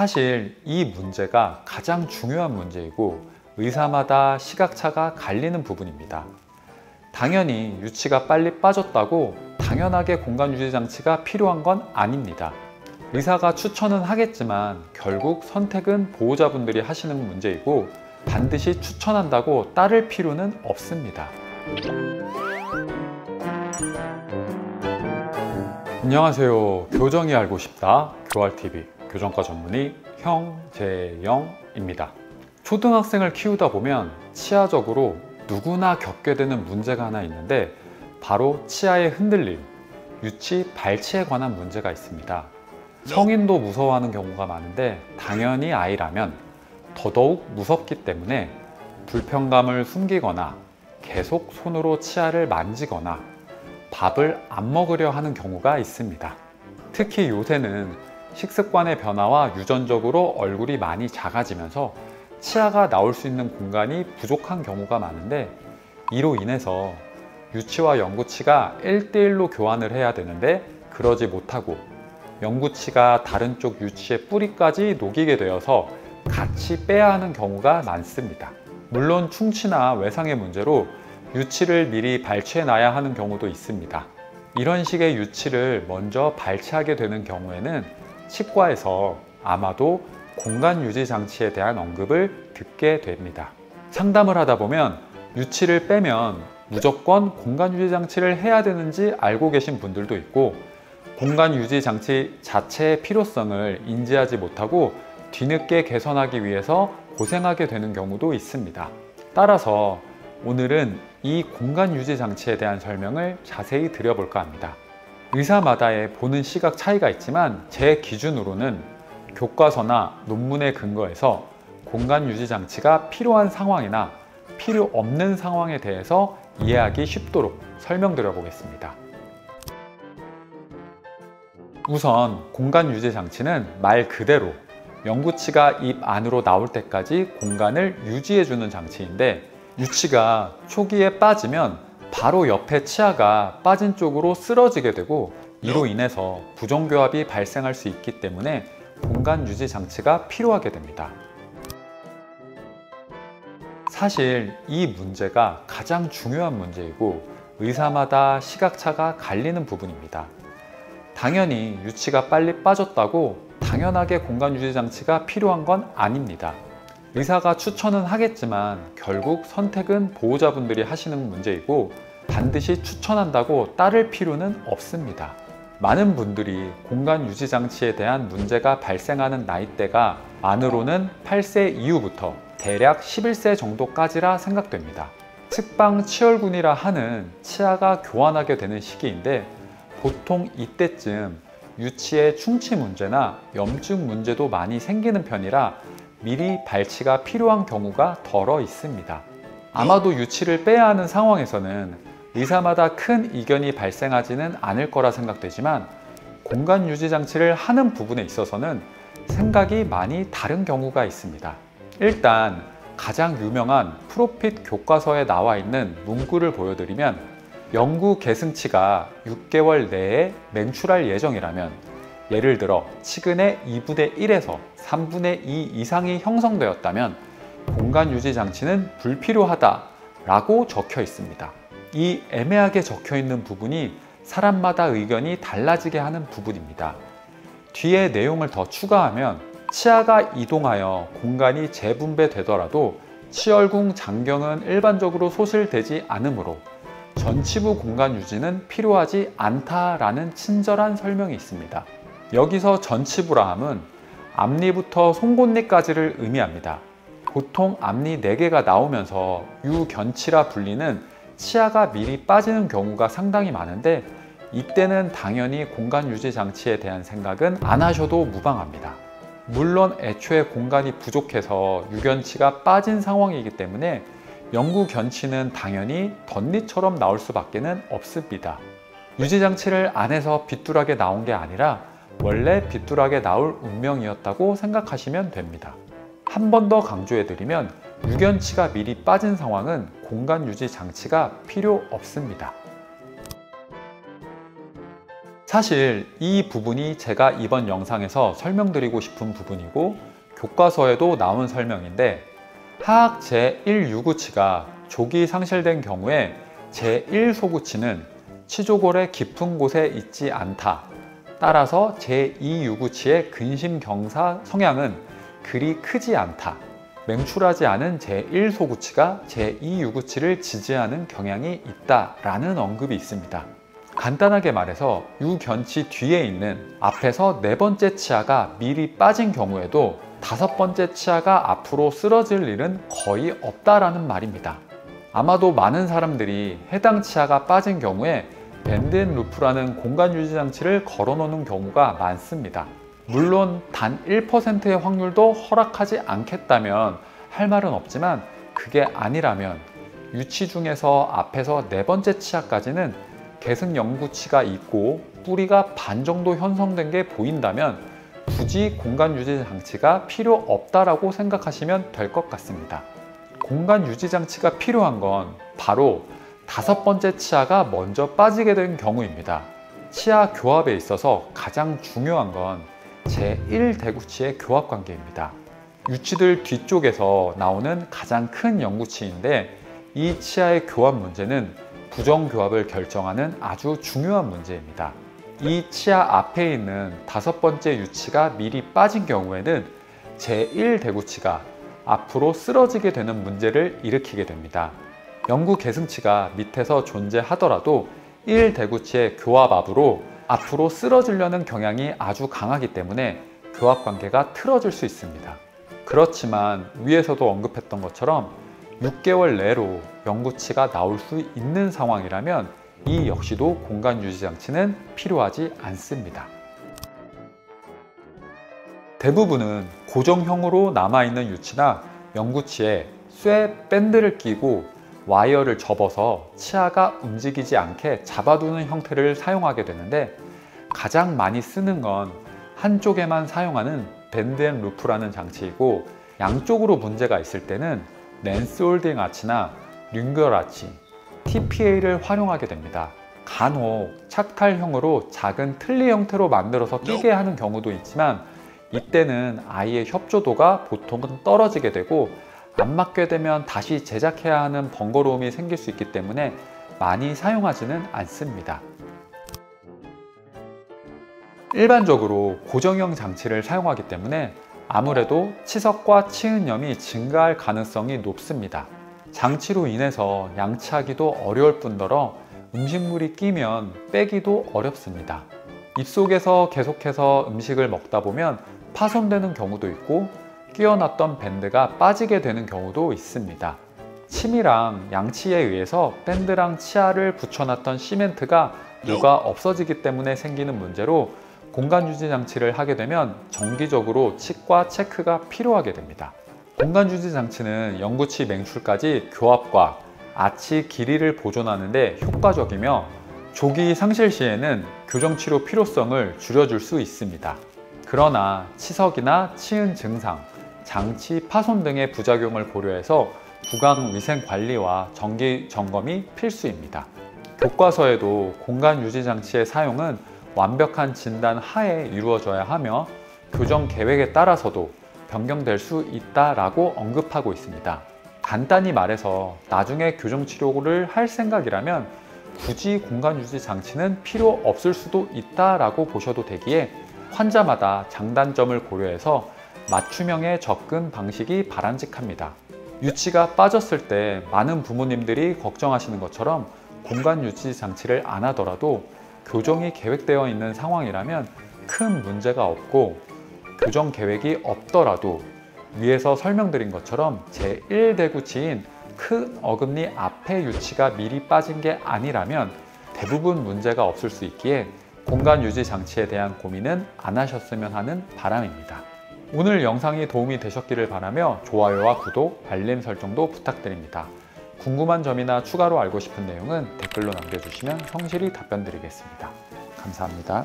사실 이 문제가 가장 중요한 문제이고 의사마다 시각차가 갈리는 부분입니다. 당연히 유치가 빨리 빠졌다고 당연하게 공간유지 장치가 필요한 건 아닙니다. 의사가 추천은 하겠지만 결국 선택은 보호자분들이 하시는 문제이고 반드시 추천한다고 따를 필요는 없습니다. 안녕하세요. 교정이 알고 싶다 교알TV 교정과 전문의 형재영입니다. 초등학생을 키우다 보면 치아적으로 누구나 겪게 되는 문제가 하나 있는데 바로 치아의 흔들림, 유치 발치에 관한 문제가 있습니다. 성인도 무서워하는 경우가 많은데 당연히 아이라면 더더욱 무섭기 때문에 불편감을 숨기거나 계속 손으로 치아를 만지거나 밥을 안 먹으려 하는 경우가 있습니다. 특히 요새는 식습관의 변화와 유전적으로 얼굴이 많이 작아지면서 치아가 나올 수 있는 공간이 부족한 경우가 많은데 이로 인해서 유치와 영구치가 1:1로 교환을 해야 되는데 그러지 못하고 영구치가 다른 쪽 유치의 뿌리까지 녹이게 되어서 같이 빼야 하는 경우가 많습니다. 물론 충치나 외상의 문제로 유치를 미리 발치해 놔야 하는 경우도 있습니다. 이런 식의 유치를 먼저 발치하게 되는 경우에는 치과에서 아마도 공간유지 장치에 대한 언급을 듣게 됩니다. 상담을 하다 보면 유치를 빼면 무조건 공간유지 장치를 해야 되는지 알고 계신 분들도 있고 공간유지 장치 자체의 필요성을 인지하지 못하고 뒤늦게 개선하기 위해서 고생하게 되는 경우도 있습니다. 따라서 오늘은 이 공간유지 장치에 대한 설명을 자세히 드려볼까 합니다. 의사마다의 보는 시각 차이가 있지만 제 기준으로는 교과서나 논문에 근거해서 공간유지 장치가 필요한 상황이나 필요 없는 상황에 대해서 이해하기 쉽도록 설명드려 보겠습니다. 우선 공간유지 장치는 말 그대로 영구치가 입 안으로 나올 때까지 공간을 유지해주는 장치인데 유치가 초기에 빠지면 바로 옆에 치아가 빠진 쪽으로 쓰러지게 되고 이로 인해서 부정교합이 발생할 수 있기 때문에 공간유지 장치가 필요하게 됩니다. 사실 이 문제가 가장 중요한 문제이고 의사마다 시각차가 갈리는 부분입니다. 당연히 유치가 빨리 빠졌다고 당연하게 공간유지 장치가 필요한 건 아닙니다. 의사가 추천은 하겠지만 결국 선택은 보호자분들이 하시는 문제이고 반드시 추천한다고 따를 필요는 없습니다. 많은 분들이 공간유지 장치에 대한 문제가 발생하는 나이대가 안으로는 8세 이후부터 대략 11세 정도까지라 생각됩니다. 측방 치열군이라 하는 치아가 교환하게 되는 시기인데 보통 이때쯤 유치의 충치 문제나 염증 문제도 많이 생기는 편이라 미리 발치가 필요한 경우가 덜어 있습니다. 아마도 유치를 빼야 하는 상황에서는 의사마다 큰 이견이 발생하지는 않을 거라 생각되지만 공간유지 장치를 하는 부분에 있어서는 생각이 많이 다른 경우가 있습니다. 일단 가장 유명한 프로핏 교과서에 나와 있는 문구를 보여드리면 영구 계승치가 6개월 내에 맹출할 예정이라면 예를 들어 치근의 2분의 1에서 3분의 2 이상이 형성되었다면 공간유지 장치는 불필요하다 라고 적혀 있습니다. 이 애매하게 적혀 있는 부분이 사람마다 의견이 달라지게 하는 부분입니다. 뒤에 내용을 더 추가하면 치아가 이동하여 공간이 재분배되더라도 치열궁 장경은 일반적으로 소실되지 않으므로 전치부 공간유지는 필요하지 않다라는 친절한 설명이 있습니다. 여기서 전치부라 함은 앞니부터 송곳니까지를 의미합니다. 보통 앞니 4개가 나오면서 유견치라 불리는 치아가 미리 빠지는 경우가 상당히 많은데 이때는 당연히 공간유지 장치에 대한 생각은 안 하셔도 무방합니다. 물론 애초에 공간이 부족해서 유견치가 빠진 상황이기 때문에 영구견치는 당연히 덧니처럼 나올 수밖에 없습니다. 유지장치를 안 해서 비뚤하게 나온 게 아니라 원래 비뚤하게 나올 운명이었다고 생각하시면 됩니다. 한 번 더 강조해드리면 유견치가 미리 빠진 상황은 공간유지 장치가 필요 없습니다. 사실 이 부분이 제가 이번 영상에서 설명드리고 싶은 부분이고 교과서에도 나온 설명인데, 하악 제1유구치가 조기 상실된 경우에 제1소구치는 치조골의 깊은 곳에 있지 않다. 따라서 제2유구치의 근심경사 성향은 그리 크지 않다. 맹출하지 않은 제1소구치가 제2유구치를 지지하는 경향이 있다라는 언급이 있습니다. 간단하게 말해서 유견치 뒤에 있는 앞에서 네 번째 치아가 미리 빠진 경우에도 다섯 번째 치아가 앞으로 쓰러질 일은 거의 없다라는 말입니다. 아마도 많은 사람들이 해당 치아가 빠진 경우에 밴드앤루프라는 공간 유지 장치를 걸어 놓는 경우가 많습니다. 물론 단 1%의 확률도 허락하지 않겠다면 할 말은 없지만, 그게 아니라면 유치 중에서 앞에서 네 번째 치아까지는 계승 영구치가 있고 뿌리가 반 정도 형성된 게 보인다면 굳이 공간 유지 장치가 필요 없다라고 생각하시면 될 것 같습니다. 공간 유지 장치가 필요한 건 바로 다섯 번째 치아가 먼저 빠지게 된 경우입니다. 치아 교합에 있어서 가장 중요한 건 제1대구치의 교합 관계입니다. 유치들 뒤쪽에서 나오는 가장 큰 영구치인데, 이 치아의 교합 문제는 부정교합을 결정하는 아주 중요한 문제입니다. 이 치아 앞에 있는 다섯 번째 유치가 미리 빠진 경우에는 제1대구치가 앞으로 쓰러지게 되는 문제를 일으키게 됩니다. 영구 계승치가 밑에서 존재하더라도 1대구치의 교합압으로 앞으로 쓰러지려는 경향이 아주 강하기 때문에 교합 관계가 틀어질 수 있습니다. 그렇지만 위에서도 언급했던 것처럼 6개월 내로 영구치가 나올 수 있는 상황이라면 이 역시도 공간 유지 장치는 필요하지 않습니다. 대부분은 고정형으로 남아있는 유치나 영구치에 쇠 밴드를 끼고 와이어를 접어서 치아가 움직이지 않게 잡아두는 형태를 사용하게 되는데, 가장 많이 쓰는 건 한쪽에만 사용하는 밴드앤루프라는 장치이고, 양쪽으로 문제가 있을 때는 랜스홀딩 아치나 링겔 아치, TPA를 활용하게 됩니다. 간혹 착탈형으로 작은 틀니 형태로 만들어서 끼게 하는 경우도 있지만, 이때는 아이의 협조도가 보통은 떨어지게 되고 안 맞게 되면 다시 제작해야 하는 번거로움이 생길 수 있기 때문에 많이 사용하지는 않습니다. 일반적으로 고정형 장치를 사용하기 때문에 아무래도 치석과 치은염이 증가할 가능성이 높습니다. 장치로 인해서 양치하기도 어려울 뿐더러 음식물이 끼면 빼기도 어렵습니다. 입속에서 계속해서 음식을 먹다 보면 파손되는 경우도 있고 끼워놨던 밴드가 빠지게 되는 경우도 있습니다. 침이랑 양치에 의해서 밴드랑 치아를 붙여놨던 시멘트가 녹아 없어지기 때문에 생기는 문제로 공간 유지 장치를 하게 되면 정기적으로 치과 체크가 필요하게 됩니다. 공간 유지 장치는 영구치 맹출까지 교합과 아치 길이를 보존하는 데 효과적이며 조기 상실 시에는 교정치료 필요성을 줄여줄 수 있습니다. 그러나 치석이나 치은 증상, 장치 파손 등의 부작용을 고려해서 구강 위생 관리와 정기 점검이 필수입니다. 교과서에도 공간 유지 장치의 사용은 완벽한 진단 하에 이루어져야 하며 교정 계획에 따라서도 변경될 수 있다라고 언급하고 있습니다. 간단히 말해서 나중에 교정 치료를 할 생각이라면 굳이 공간 유지 장치는 필요 없을 수도 있다라고 보셔도 되기에 환자마다 장단점을 고려해서 맞춤형의 접근 방식이 바람직합니다. 유치가 빠졌을 때 많은 부모님들이 걱정하시는 것처럼 공간 유지 장치를 안 하더라도 교정이 계획되어 있는 상황이라면 큰 문제가 없고, 교정 계획이 없더라도 위에서 설명드린 것처럼 제1대구치인 큰 어금니 앞에 유치가 미리 빠진 게 아니라면 대부분 문제가 없을 수 있기에 공간 유지 장치에 대한 고민은 안 하셨으면 하는 바람입니다. 오늘 영상이 도움이 되셨기를 바라며 좋아요와 구독, 알림 설정도 부탁드립니다. 궁금한 점이나 추가로 알고 싶은 내용은 댓글로 남겨주시면 성실히 답변 드리겠습니다. 감사합니다.